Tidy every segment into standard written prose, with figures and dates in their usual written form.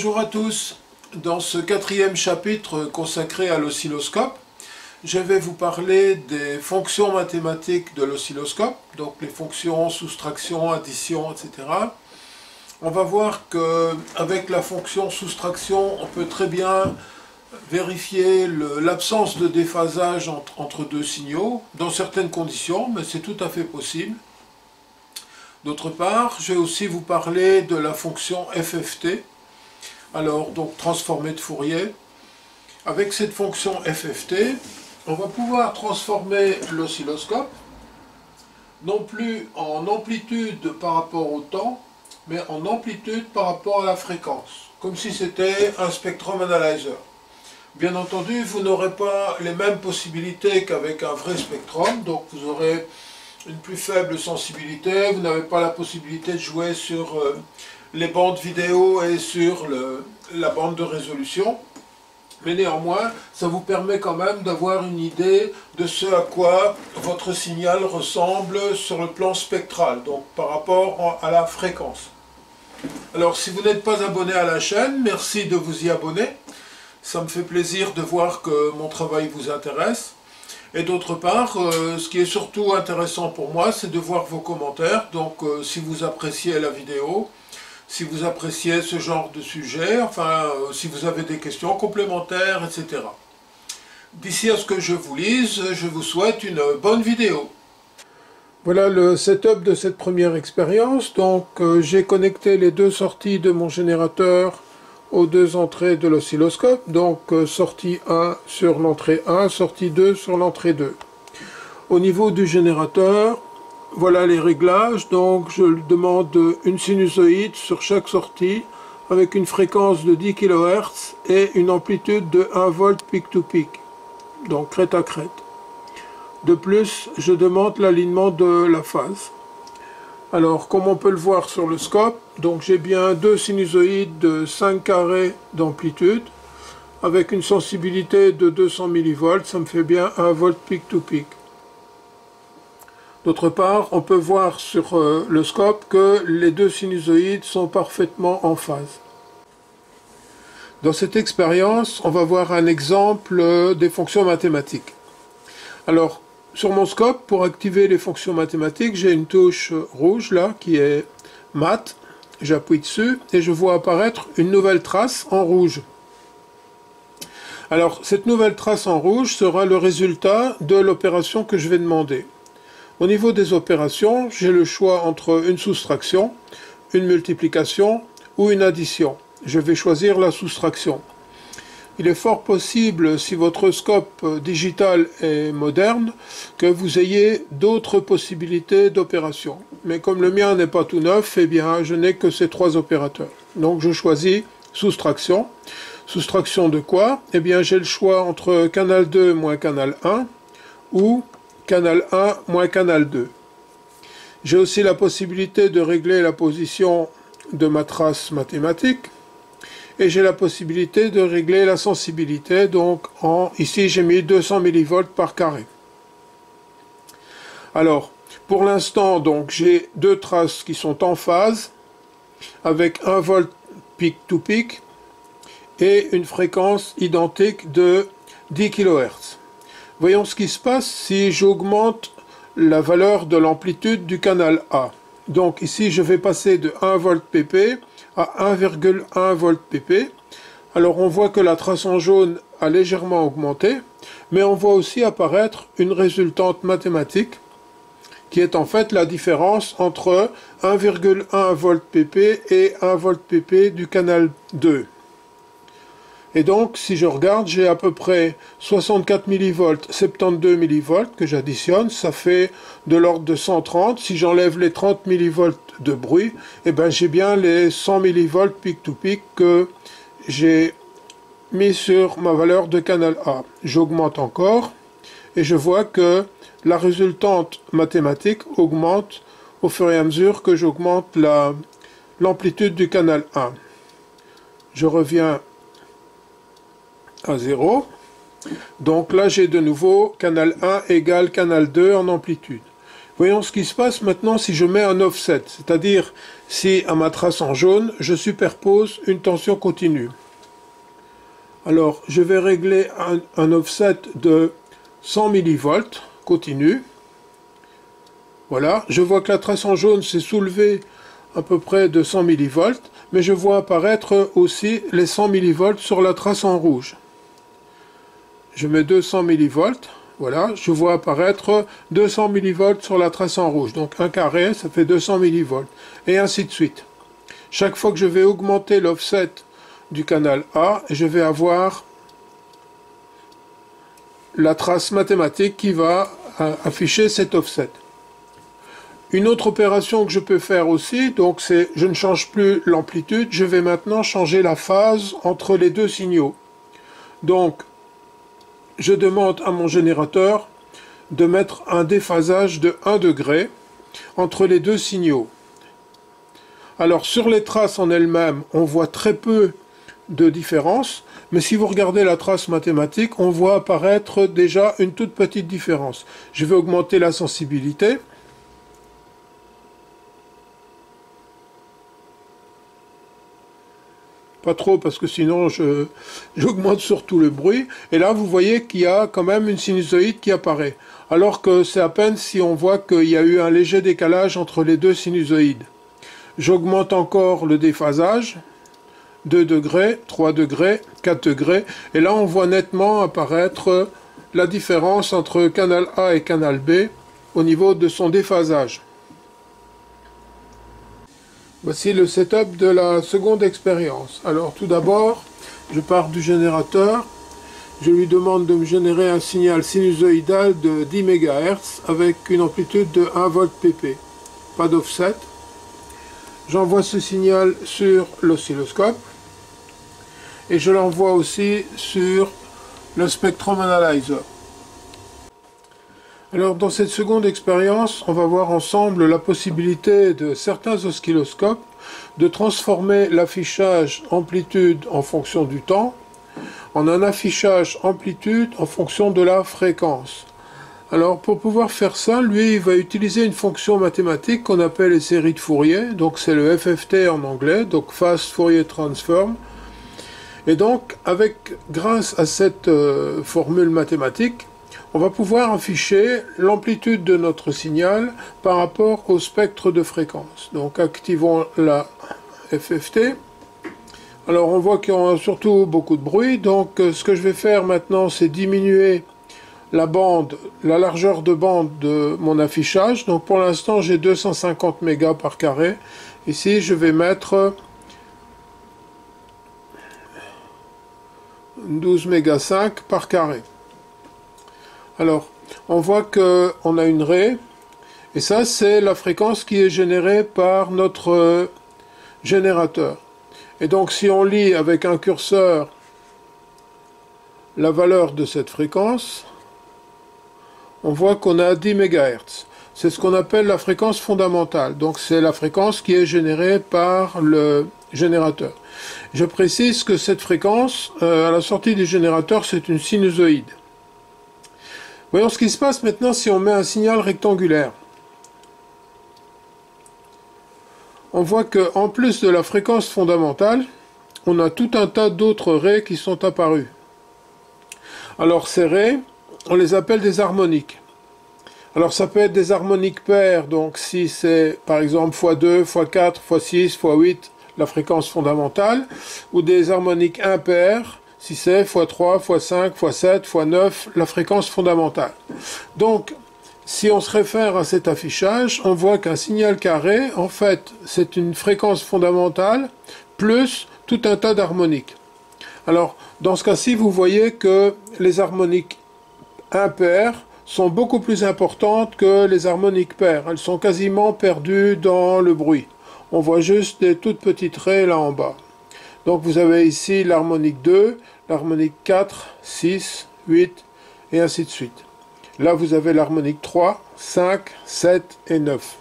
Bonjour à tous. Dans ce quatrième chapitre consacré à l'oscilloscope, je vais vous parler des fonctions mathématiques de l'oscilloscope, donc les fonctions soustraction, addition, etc. On va voir qu'avec la fonction soustraction, on peut très bien vérifier l'absence de déphasage entre deux signaux, dans certaines conditions, mais c'est tout à fait possible. D'autre part, je vais aussi vous parler de la fonction FFT, alors donc transformée de Fourier. Avec cette fonction FFT, on va pouvoir transformer l'oscilloscope, non plus en amplitude par rapport au temps, mais en amplitude par rapport à la fréquence, comme si c'était un spectrum analyzer. Bien entendu, vous n'aurez pas les mêmes possibilités qu'avec un vrai spectrum, donc vous aurez une plus faible sensibilité, vous n'avez pas la possibilité de jouer sur les bandes vidéo et sur la bande de résolution, mais néanmoins, ça vous permet quand même d'avoir une idée de ce à quoi votre signal ressemble sur le plan spectral, donc par rapport à la fréquence. Alors, si vous n'êtes pas abonné à la chaîne, merci de vous y abonner. Ça me fait plaisir de voir que mon travail vous intéresse. Et d'autre part, ce qui est surtout intéressant pour moi, c'est de voir vos commentaires. Donc, si vous appréciez la vidéo, si vous appréciez ce genre de sujet, enfin, si vous avez des questions complémentaires, etc. D'ici à ce que je vous lise, je vous souhaite une bonne vidéo. Voilà le setup de cette première expérience. Donc, j'ai connecté les deux sorties de mon générateur aux deux entrées de l'oscilloscope, donc sortie 1 sur l'entrée 1, sortie 2 sur l'entrée 2. Au niveau du générateur, voilà les réglages, donc je demande une sinusoïde sur chaque sortie avec une fréquence de 10 kHz et une amplitude de 1 volt pic to pic, donc crête à crête. De plus, je demande l'alignement de la phase. Alors, comme on peut le voir sur le scope, donc j'ai bien deux sinusoïdes de 5 carrés d'amplitude, avec une sensibilité de 200 mV, ça me fait bien 1 volt pic to pic. D'autre part, on peut voir sur le scope que les deux sinusoïdes sont parfaitement en phase. Dans cette expérience, on va voir un exemple des fonctions mathématiques. Alors, sur mon scope, pour activer les fonctions mathématiques, j'ai une touche rouge là, qui est mat. J'appuie dessus et je vois apparaître une nouvelle trace en rouge. Alors, cette nouvelle trace en rouge sera le résultat de l'opération que je vais demander. Au niveau des opérations, j'ai le choix entre une soustraction, une multiplication ou une addition. Je vais choisir la soustraction. Il est fort possible, si votre scope digital est moderne, que vous ayez d'autres possibilités d'opération. Mais comme le mien n'est pas tout neuf, eh bien, je n'ai que ces trois opérateurs. Donc je choisis soustraction. Soustraction de quoi? Eh bien, j'ai le choix entre canal 2 moins canal 1 ou canal 1 moins canal 2. J'ai aussi la possibilité de régler la position de ma trace mathématique. Et j'ai la possibilité de régler la sensibilité, donc ici j'ai mis 200 mV par carré. Alors, pour l'instant, donc j'ai deux traces qui sont en phase, avec 1 volt pic to pic, et une fréquence identique de 10 kHz. Voyons ce qui se passe si j'augmente la valeur de l'amplitude du canal A. Donc ici, je vais passer de 1 volt pp à 1,1 volt pp. Alors on voit que la trace en jaune a légèrement augmenté, mais on voit aussi apparaître une résultante mathématique qui est en fait la différence entre 1,1 volt pp et 1 volt pp du canal 2. Et donc, si je regarde, j'ai à peu près 64 mV, 72 mV que j'additionne, ça fait de l'ordre de 130. Si j'enlève les 30 mV de bruit, eh ben, j'ai bien les 100 mV pic to pic que j'ai mis sur ma valeur de canal A. J'augmente encore et je vois que la résultante mathématique augmente au fur et à mesure que j'augmente l'amplitude du canal 1. Je reviens à 0. Donc là, j'ai de nouveau canal 1 égale canal 2 en amplitude. Voyons ce qui se passe maintenant si je mets un offset, c'est-à-dire si à ma trace en jaune, je superpose une tension continue. Alors, je vais régler un offset de 100 mV continu. Voilà, je vois que la trace en jaune s'est soulevée à peu près de 100 mV, mais je vois apparaître aussi les 100 mV sur la trace en rouge. Je mets 200 mV, voilà, je vois apparaître 200 mV sur la trace en rouge. Donc un carré, ça fait 200 mV, et ainsi de suite. Chaque fois que je vais augmenter l'offset du canal A, je vais avoir la trace mathématique qui va afficher cet offset. Une autre opération que je peux faire aussi, donc c'est, je ne change plus l'amplitude, je vais maintenant changer la phase entre les deux signaux. Donc, je demande à mon générateur de mettre un déphasage de 1 degré entre les deux signaux. Alors, sur les traces en elles-mêmes, on voit très peu de différence, mais si vous regardez la trace mathématique, on voit apparaître déjà une toute petite différence. Je vais augmenter la sensibilité. Pas trop, parce que sinon j'augmente surtout le bruit. Et là, vous voyez qu'il y a quand même une sinusoïde qui apparaît. Alors que c'est à peine si on voit qu'il y a eu un léger décalage entre les deux sinusoïdes. J'augmente encore le déphasage. 2 degrés, 3 degrés, 4 degrés. Et là, on voit nettement apparaître la différence entre canal A et canal B au niveau de son déphasage. Voici le setup de la seconde expérience. Alors tout d'abord, je pars du générateur. Je lui demande de me générer un signal sinusoïdal de 10 MHz avec une amplitude de 1 volt pp. Pas d'offset. J'envoie ce signal sur l'oscilloscope et je l'envoie aussi sur le Spectrum Analyzer. Alors dans cette seconde expérience, on va voir ensemble la possibilité de certains oscilloscopes de transformer l'affichage amplitude en fonction du temps en un affichage amplitude en fonction de la fréquence. Alors pour pouvoir faire ça, lui il va utiliser une fonction mathématique qu'on appelle les séries de Fourier, donc c'est le FFT en anglais, donc Fast Fourier Transform. Et donc grâce à cette formule mathématique, on va pouvoir afficher l'amplitude de notre signal par rapport au spectre de fréquence. Donc activons la FFT. Alors on voit qu'il y a surtout beaucoup de bruit, donc ce que je vais faire maintenant c'est diminuer la largeur de bande de mon affichage. Donc pour l'instant j'ai 250 mégas par carré. Ici je vais mettre 12 mégas 5 par carré. Alors, on voit qu'on a une raie, et ça c'est la fréquence qui est générée par notre générateur. Et donc si on lit avec un curseur la valeur de cette fréquence, on voit qu'on a 10 MHz. C'est ce qu'on appelle la fréquence fondamentale, donc c'est la fréquence qui est générée par le générateur. Je précise que cette fréquence, à la sortie du générateur, c'est une sinusoïde. Voyons ce qui se passe maintenant si on met un signal rectangulaire. On voit qu'en plus de la fréquence fondamentale, on a tout un tas d'autres raies qui sont apparues. Alors ces raies, on les appelle des harmoniques. Alors ça peut être des harmoniques paires, donc si c'est par exemple x2, x4, x6, x8, la fréquence fondamentale, ou des harmoniques impaires, si c'est x3, x5, x7, x9, la fréquence fondamentale. Donc, si on se réfère à cet affichage, on voit qu'un signal carré, en fait, c'est une fréquence fondamentale plus tout un tas d'harmoniques. Alors, dans ce cas-ci, vous voyez que les harmoniques impaires sont beaucoup plus importantes que les harmoniques paires. Elles sont quasiment perdues dans le bruit. On voit juste des toutes petites raies là en bas. Donc vous avez ici l'harmonique 2, l'harmonique 4, 6, 8, et ainsi de suite. Là vous avez l'harmonique 3, 5, 7 et 9.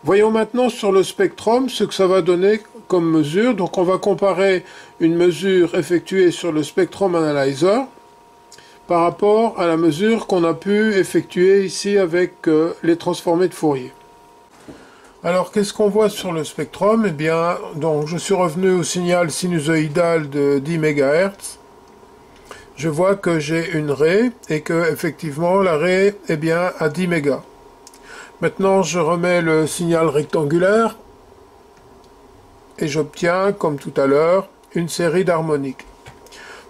Voyons maintenant sur le spectrum ce que ça va donner comme mesure. Donc on va comparer une mesure effectuée sur le Spectrum Analyzer par rapport à la mesure qu'on a pu effectuer ici avec les transformés de Fourier. Alors, qu'est-ce qu'on voit sur le spectrum? Eh bien, donc, je suis revenu au signal sinusoïdal de 10 MHz. Je vois que j'ai une raie et que, effectivement, la raie est bien à 10 mégas. Maintenant, je remets le signal rectangulaire et j'obtiens, comme tout à l'heure, une série d'harmoniques.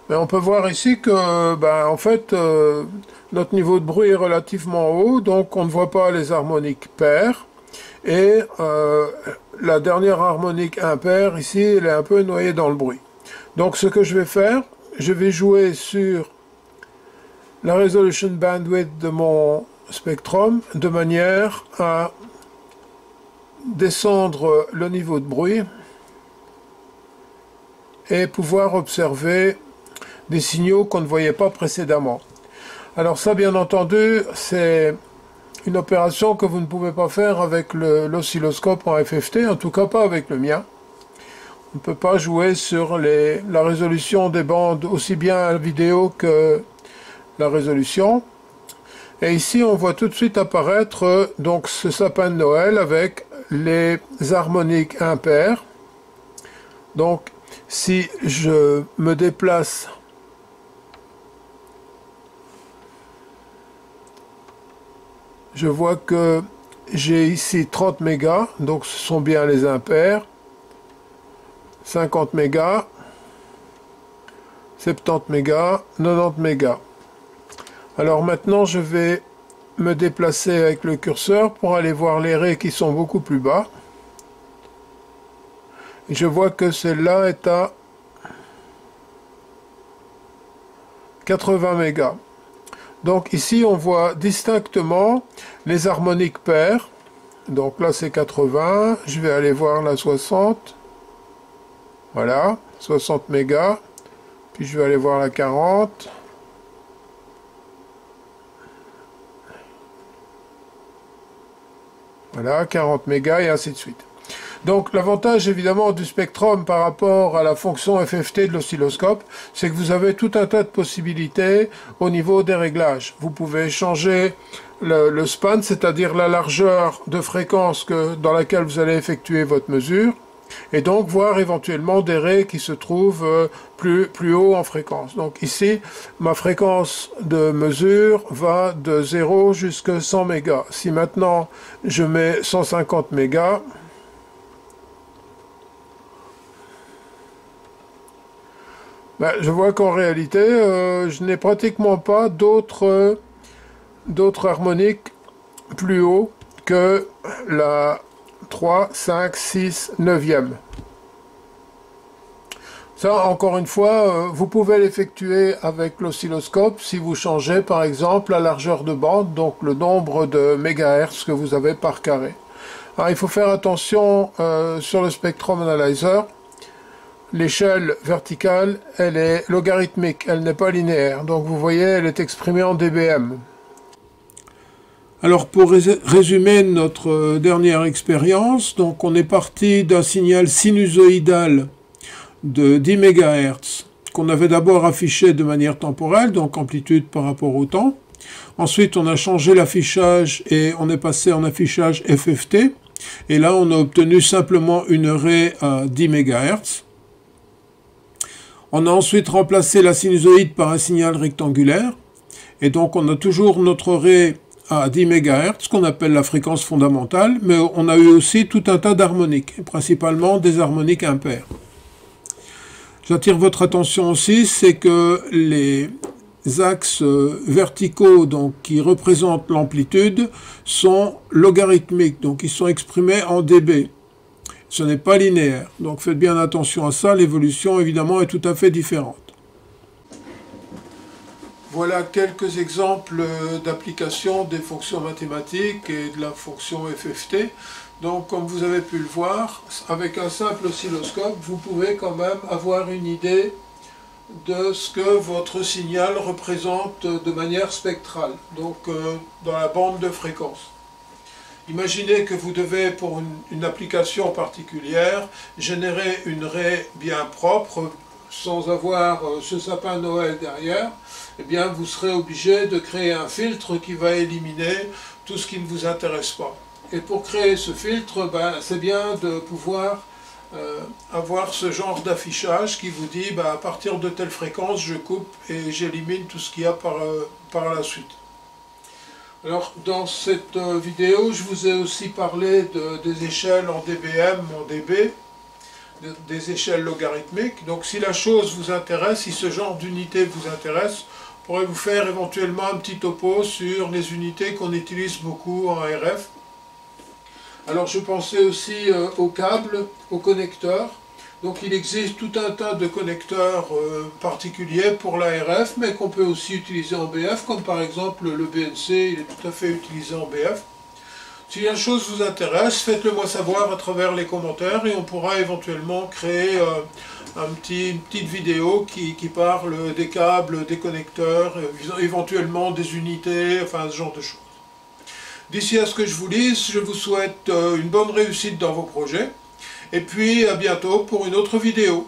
Mais on peut voir ici que, en fait, notre niveau de bruit est relativement haut, donc on ne voit pas les harmoniques paires. Et la dernière harmonique impaire, ici, elle est un peu noyée dans le bruit. Donc ce que je vais faire, je vais jouer sur la resolution bandwidth de mon spectrum de manière à descendre le niveau de bruit et pouvoir observer des signaux qu'on ne voyait pas précédemment. Alors ça, bien entendu, c'est une opération que vous ne pouvez pas faire avec l'oscilloscope en FFT, en tout cas pas avec le mien. On ne peut pas jouer sur la résolution des bandes, aussi bien la vidéo que la résolution. Et ici, on voit tout de suite apparaître donc ce sapin de Noël avec les harmoniques impaires. Donc, si je me déplace je vois que j'ai ici 30 mégas, donc ce sont bien les impairs, 50 mégas, 70 mégas, 90 mégas. Alors maintenant, je vais me déplacer avec le curseur pour aller voir les raies qui sont beaucoup plus bas. Et je vois que celle-là est à 80 mégas. Donc ici, on voit distinctement les harmoniques paires. Donc là, c'est 80. Je vais aller voir la 60. Voilà, 60 mégas. Puis je vais aller voir la 40. Voilà, 40 mégas et ainsi de suite. Donc l'avantage évidemment du spectrum par rapport à la fonction FFT de l'oscilloscope, c'est que vous avez tout un tas de possibilités au niveau des réglages. Vous pouvez changer le span, c'est-à-dire la largeur de fréquence dans laquelle vous allez effectuer votre mesure, et donc voir éventuellement des raies qui se trouvent plus haut en fréquence. Donc ici, ma fréquence de mesure va de 0 jusqu'à 100 mégas. Si maintenant je mets 150 mégas, je vois qu'en réalité, je n'ai pratiquement pas d'autres harmoniques plus haut que la 3, 5, 6, 9e. Ça, encore une fois, vous pouvez l'effectuer avec l'oscilloscope si vous changez, par exemple, la largeur de bande, donc le nombre de mégahertz que vous avez par carré. Alors, il faut faire attention sur le Spectrum Analyzer. L'échelle verticale, elle est logarithmique, elle n'est pas linéaire. Donc vous voyez, elle est exprimée en dBm. Alors pour résumer notre dernière expérience, donc on est parti d'un signal sinusoïdal de 10 MHz qu'on avait d'abord affiché de manière temporelle, donc amplitude par rapport au temps. Ensuite, on a changé l'affichage et on est passé en affichage FFT. Et là, on a obtenu simplement une raie à 10 MHz. On a ensuite remplacé la sinusoïde par un signal rectangulaire. Et donc, on a toujours notre raie à 10 MHz, qu'on appelle la fréquence fondamentale, mais on a eu aussi tout un tas d'harmoniques, principalement des harmoniques impaires. J'attire votre attention aussi, c'est que les axes verticaux donc, qui représentent l'amplitude sont logarithmiques, donc ils sont exprimés en dB. Ce n'est pas linéaire, donc faites bien attention à ça, l'évolution évidemment est tout à fait différente. Voilà quelques exemples d'application des fonctions mathématiques et de la fonction FFT. Donc comme vous avez pu le voir, avec un simple oscilloscope, vous pouvez quand même avoir une idée de ce que votre signal représente de manière spectrale, donc dans la bande de fréquence. Imaginez que vous devez, pour une application particulière, générer une raie bien propre, sans avoir ce sapin de Noël derrière, eh bien vous serez obligé de créer un filtre qui va éliminer tout ce qui ne vous intéresse pas. Et pour créer ce filtre, c'est bien de pouvoir avoir ce genre d'affichage qui vous dit à partir de telle fréquence je coupe et j'élimine tout ce qu'il y a par la suite. Alors dans cette vidéo je vous ai aussi parlé des échelles en dBm, en dB, des échelles logarithmiques. Donc si la chose vous intéresse, si ce genre d'unité vous intéresse, je pourrais vous faire éventuellement un petit topo sur les unités qu'on utilise beaucoup en RF. Alors je pensais aussi aux câbles, aux connecteurs. Donc il existe tout un tas de connecteurs particuliers pour l'ARF, mais qu'on peut aussi utiliser en BF, comme par exemple le BNC, il est tout à fait utilisé en BF. Si la chose vous intéresse, faites-le moi savoir à travers les commentaires et on pourra éventuellement créer une petite vidéo qui parle des câbles, des connecteurs, éventuellement des unités, enfin ce genre de choses. D'ici à ce que je vous lise, je vous souhaite une bonne réussite dans vos projets et puis à bientôt pour une autre vidéo.